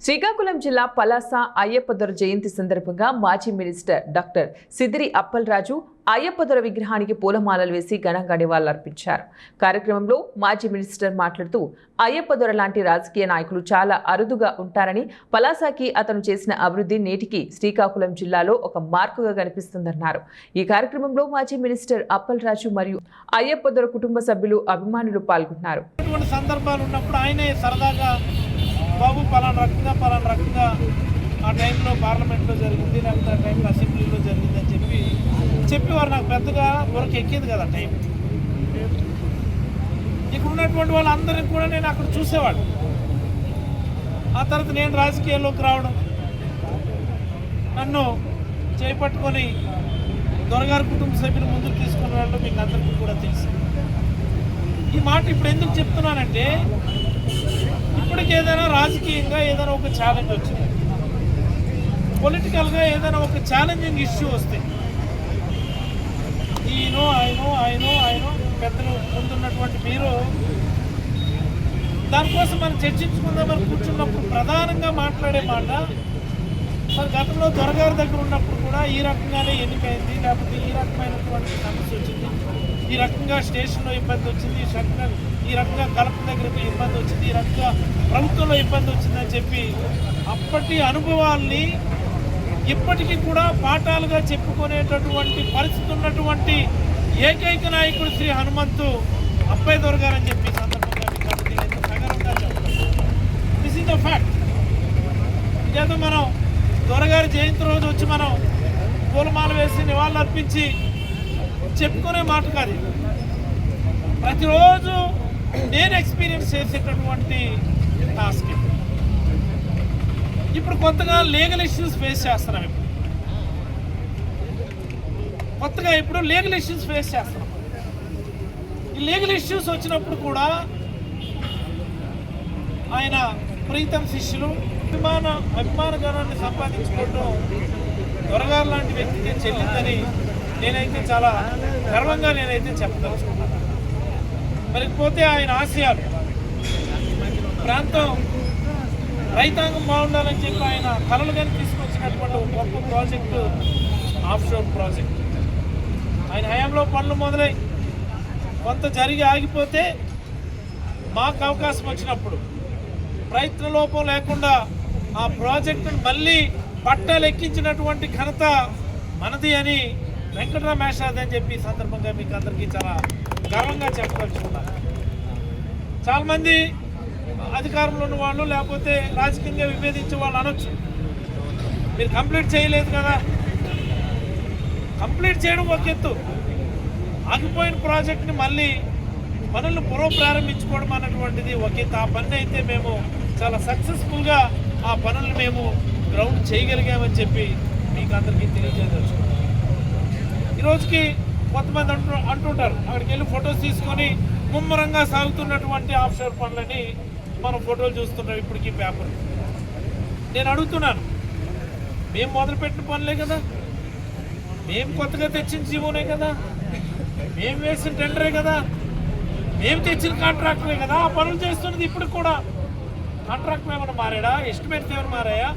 శ్రీకాకుళం జిల్లా పలాస అయ్యప్పదొర జయంతి సందర్భంగా మాజీ మినిస్టర్ డాక్టర్ సిదిరి అప్పలరాజు అయ్యప్పదొర విగ్రహానికి పూలమాలలు వేసి ఘనంగా నివాళులర్పించారు. కార్యక్రమంలో మాజీ మినిస్టర్ మాట్లాడుతూ అయ్యప్పదొర లాంటి రాజకీయ నాయకులు చాలా అరుదుగా ఉంటారని, పలాసకి అతను చేసిన అభివృద్ధి నేటికి శ్రీకాకుళం జిల్లాలో ఒక మార్కుగా కనిపిస్తుందన్నారు. ఈ కార్యక్రమంలో మాజీ మినిస్టర్ అప్పలరాజు మరియు అయ్యప్పదొర కుటుంబ సభ్యులు, అభిమానులు పాల్గొన్నారు. బాబు పలానా రకంగా ఆ టైంలో పార్లమెంట్లో జరిగింది, లేకపోతే ఆ టైంలో అసెంబ్లీలో జరిగింది అని చెప్పేవారు. నాకు పెద్దగా వరకు ఎక్కేది కదా టైం. ఇక్కడ ఉన్నటువంటి వాళ్ళందరినీ కూడా నేను అక్కడ చూసేవాడు. ఆ తర్వాత నేను రాజకీయాల్లోకి రావడం, నన్ను చేపట్టుకొని దొరగారి కుటుంబ సభ్యులు ముందుకు తీసుకుని వెళ్ళడం మీకు అందరికీ కూడా తెలుసు. ఈ మాట ఇప్పుడు ఎందుకు చెప్తున్నానంటే, ఇప్పటికి ఏదైనా రాజకీయంగా ఏదైనా ఒక ఛాలెంజ్ వచ్చింది, పొలిటికల్గా ఏదైనా ఒక ఛాలెంజింగ్ ఇష్యూ వస్తే ఆయన పెద్దలు ముందున్నటువంటి మీరు దానికోసం మనం చర్చించుకుందామని కూర్చున్నప్పుడు ప్రధానంగా మాట్లాడే మాట, మరి గతంలో దొరగారి దగ్గర ఉన్నప్పుడు కూడా ఈ రకంగానే ఎన్నికైంది, లేకపోతే ఈ రకమైనటువంటి సమస్య వచ్చింది, ఈ రకంగా స్టేషన్లో ఇబ్బంది వచ్చింది, ఈ రకంగా కలెక్టర్ దగ్గరికి ఇబ్బంది వచ్చింది, ఈ రకంగా ప్రభుత్వంలో ఇబ్బంది వచ్చిందని చెప్పి అప్పటి అనుభవాల్ని ఇప్పటికీ కూడా పాఠాలుగా చెప్పుకునేటటువంటి పరిస్థితి ఉన్నటువంటి ఏకైక నాయకుడు శ్రీ హనుమంతు అప్పయ్యదొర గారు అని చెప్పి సందర్భంగా దిస్ ఈజ్ ద ఫ్యాక్ట్. ఇదేదో మనం దొరగారి జయంతి రోజు వచ్చి మనం పూలమాల వేసి నివాళులు అర్పించి చెప్పుకునే మాట కాదు. ప్రతిరోజు నేను ఎక్స్పీరియన్స్ చేసేటటువంటి టాస్క్. ఇప్పుడు కొత్తగా లీగల్ ఇష్యూస్ ఫేస్ చేస్తున్నాం. ఇప్పుడు లీగల్ ఇష్యూస్ ఫేస్ చేస్తున్నాం. ఈ లీగల్ ఇష్యూస్ వచ్చినప్పుడు కూడా ఆయన ప్రీతం శిష్యులు అభిమానగణాన్ని సంపాదించుకోవడం దొరగారు లాంటి వ్యక్తికి చెల్లిందని నేనైతే చాలా గర్వంగా చెప్పదలుచుకున్నాను. మరిపోతే ఆయన ఆశయాలు, ప్రాంతం రైతాంగం బాగుండాలని చెప్పి ఆయన కలలు కానీ తీసుకొచ్చినటువంటి ఒక గొప్ప ప్రాజెక్టు ఆఫ్షోర్ ప్రాజెక్ట్. ఆయన హయాంలో పనులు మొదలై కొంత జరిగి ఆగిపోతే మాకు అవకాశం వచ్చినప్పుడు ప్రయత్న లోపం లేకుండా ఆ ప్రాజెక్టును మళ్ళీ పట్టాలు ఎక్కించినటువంటి ఘనత మనది అని వెంకటరామ మేషాది అని చెప్పి సందర్భంగా మీకు అందరికీ చాలా గర్వంగా చెప్పదలుచుకున్నాను. చాలామంది అధికారంలో ఉన్న వాళ్ళు, లేకపోతే రాజకీయంగా విభేదించే వాళ్ళు అనొచ్చు, మీరు కంప్లీట్ చేయలేదు కదా. కంప్లీట్ చేయడం ఒక ఎత్తు, ఆగిపోయిన ప్రాజెక్ట్ని మళ్ళీ పనులను పునఃప్రారంభించుకోవడం అన్నటువంటిది ఒక ఎత్తు. ఆ పని అయితే మేము చాలా సక్సెస్ఫుల్గా ఆ పనులను మేము గ్రౌండ్ చేయగలిగామని చెప్పి మీకు అందరికీ తెలియజేయదలుచుకున్నాం. ఈరోజుకి కొంతమంది అంటుంటారు, అక్కడికి వెళ్ళి ఫొటోస్ తీసుకొని ముమ్మరంగా సాగుతున్నటువంటి ఆఫ్షోర్ పనులని మనం ఫోటోలు చూస్తున్నాం ఇప్పటికీ పేపర్. నేను అడుగుతున్నాను, మేము మొదలుపెట్టిన పనులే కదా, మేము కొత్తగా తెచ్చిన జీవోనే కదా, మేము వేసిన టెండరే కదా, మేము తెచ్చిన కాంట్రాక్టరే కదా, ఆ పనులు చేస్తున్నది. ఇప్పుడు కూడా కాంట్రాక్ట్ ఏమైనా మారాడా, ఎస్టిమేట్స్ ఏమైనా మారాయా,